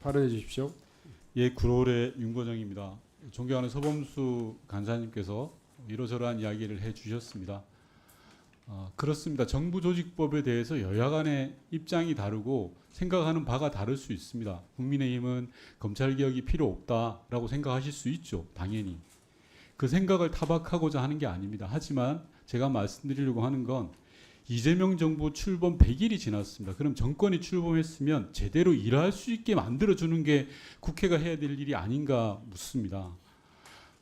발언해 주십시오. 예, 구로의 윤거정입니다. 존경하는 서범수 간사님께서 이러저러한 이야기를 해주셨습니다. 그렇습니다. 정부조직법에 대해서 여야 간의 입장이 다르고 생각하는 바가 다를 수 있습니다. 국민의힘은 검찰개혁이 필요 없다라고 생각하실 수 있죠. 당연히. 그 생각을 타박하고자 하는 게 아닙니다. 하지만 제가 말씀드리려고 하는 건 이재명 정부 출범 100일이 지났습니다. 그럼 정권이 출범했으면 제대로 일할 수 있게 만들어주는 게 국회가 해야 될 일이 아닌가 묻습니다.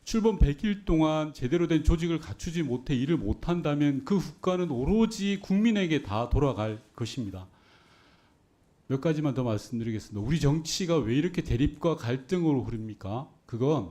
출범 100일 동안 제대로 된 조직을 갖추지 못해 일을 못한다면 그 국가는 오로지 국민에게 다 돌아갈 것입니다. 몇 가지만 더 말씀드리겠습니다. 우리 정치가 왜 이렇게 대립과 갈등으로 흐릅니까? 그건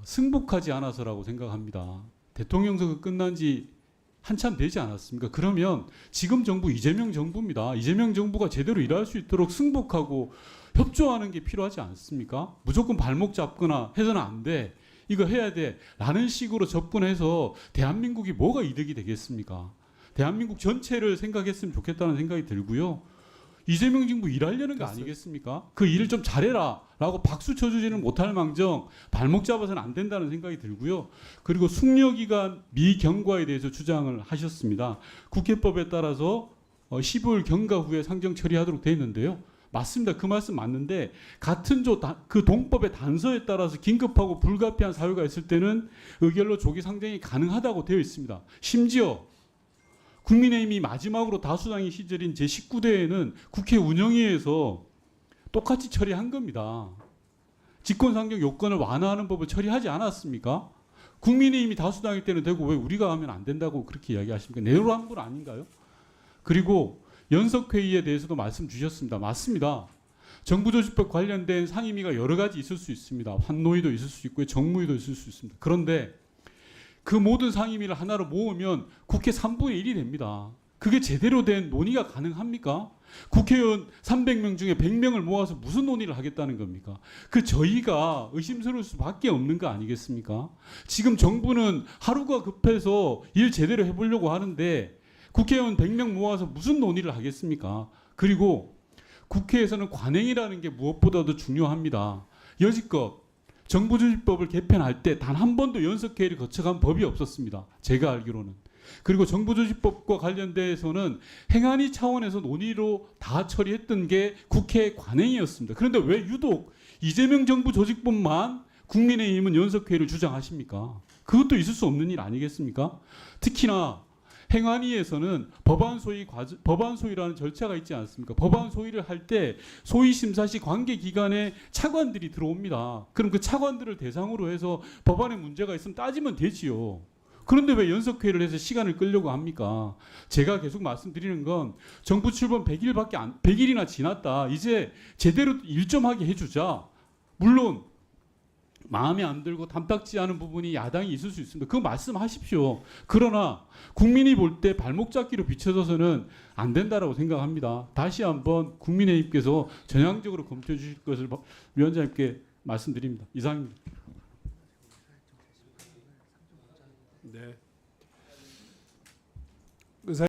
승복하지 않아서라고 생각합니다. 대통령 선거 끝난 지 한참 되지 않았습니까? 그러면 지금 정부 이재명 정부입니다. 이재명 정부가 제대로 일할 수 있도록 승복하고 협조하는 게 필요하지 않습니까? 무조건 발목 잡거나 해서는 안 돼. 이거 해야 돼. 라는 식으로 접근해서 대한민국이 뭐가 이득이 되겠습니까? 대한민국 전체를 생각했으면 좋겠다는 생각이 들고요. 이재명 정부 일하려는 거 아니겠습니까? 그 일을 좀 잘해라 라고 박수 쳐주지는 못할 망정 발목 잡아서는 안 된다는 생각이 들고요. 그리고 숙려기간 미경과에 대해서 주장을 하셨습니다. 국회법에 따라서 15일 경과 후에 상정 처리하도록 되어 있는데요. 맞습니다. 그 말씀 맞는데 같은 그 동법의 단서에 따라서 긴급하고 불가피한 사유가 있을 때는 의결로 조기 상정이 가능하다고 되어 있습니다. 심지어 국민의힘이 마지막으로 다수당의 시절인 제19대에는 국회 운영위에서 똑같이 처리한 겁니다. 직권상정 요건을 완화하는 법을 처리하지 않았습니까? 국민의힘이 다수당일 때는 되고 왜 우리가 하면 안 된다고 그렇게 이야기하십니까? 내로남불 아닌가요? 그리고 연석회의에 대해서도 말씀 주셨습니다. 맞습니다. 정부조직법 관련된 상임위가 여러 가지 있을 수 있습니다. 환노위도 있을 수 있고요. 정무위도 있을 수 있습니다. 그런데 그 모든 상임위를 하나로 모으면 국회 3분의 1이 됩니다. 그게 제대로 된 논의가 가능합니까? 국회의원 300명 중에 100명을 모아서 무슨 논의를 하겠다는 겁니까? 그 저희가 의심스러울 수밖에 없는 거 아니겠습니까? 지금 정부는 하루가 급해서 일 제대로 해보려고 하는데 국회의원 100명 모아서 무슨 논의를 하겠습니까? 그리고 국회에서는 관행이라는 게 무엇보다도 중요합니다. 여지껏 정부조직법을 개편할 때 단 한 번도 연석회의를 거쳐간 법이 없었습니다. 제가 알기로는. 그리고 정부조직법과 관련돼서는 행안위 차원에서 논의로 다 처리했던 게 국회 관행이었습니다. 그런데 왜 유독 이재명 정부 조직법만 국민의힘은 연석회의를 주장하십니까? 그것도 있을 수 없는 일 아니겠습니까? 특히나 행안위에서는 법안 소위라는 절차가 있지 않습니까? 법안 소위를 할 때 소위 심사 시 관계 기관에 차관들이 들어옵니다. 그럼 그 차관들을 대상으로 해서 법안에 문제가 있으면 따지면 되지요. 그런데 왜 연석회의를 해서 시간을 끌려고 합니까? 제가 계속 말씀드리는 건 정부 출범 100일이나 지났다. 이제 제대로 일 좀 하게 해주자. 물론 마음에 안 들고 탐탁지 않은 부분이 야당이 있을 수 있습니다. 그거 말씀하십시오. 그러나 국민이 볼 때 발목 잡기로 비춰져서는 안 된다라고 생각합니다. 다시 한번 국민의힘께서 전향적으로 검토해 주실 것을 위원장님께 말씀드립니다. 이상입니다.